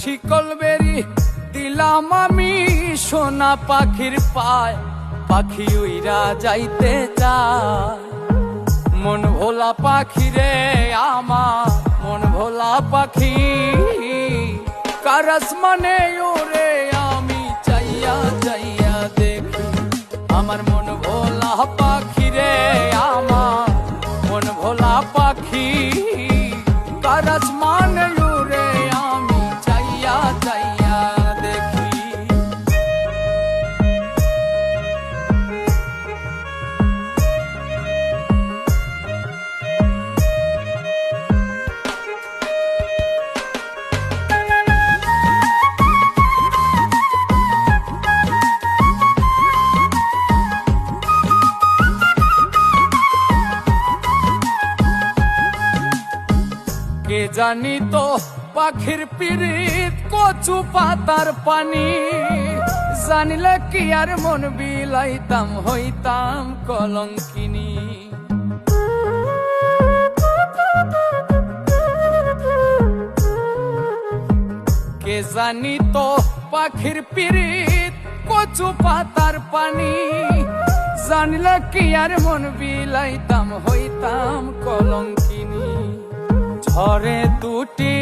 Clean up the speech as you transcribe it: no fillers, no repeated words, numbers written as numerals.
শিকল বেরি দিলাম আমি সোনা পাখির পায়, পাখি উইরা যাইতে চায়। মন ভোলা পাখি রে আমার, মন ভোলা পাখি, কার আসমানে ওরে আমি চাইয়া চাইয়া দেখি। আমার মন ভোলা পাখি রে আমার, মন ভোলা পাখি, কার আসমানে ওরে আমি চাইয়া চাইয়া দেখি। কে জানি তো পাখির পিরিত কচু পাতার পানি, জানিলে কি আর মন বিলাইতাম হইতাম কলঙ্কিনী। কে জানি তো পাখির পিরিত কচু পাতার পানি, জানিলে কি আর মন বিলাইতাম হইতাম কলঙ্কিনী। ঝরে দুটি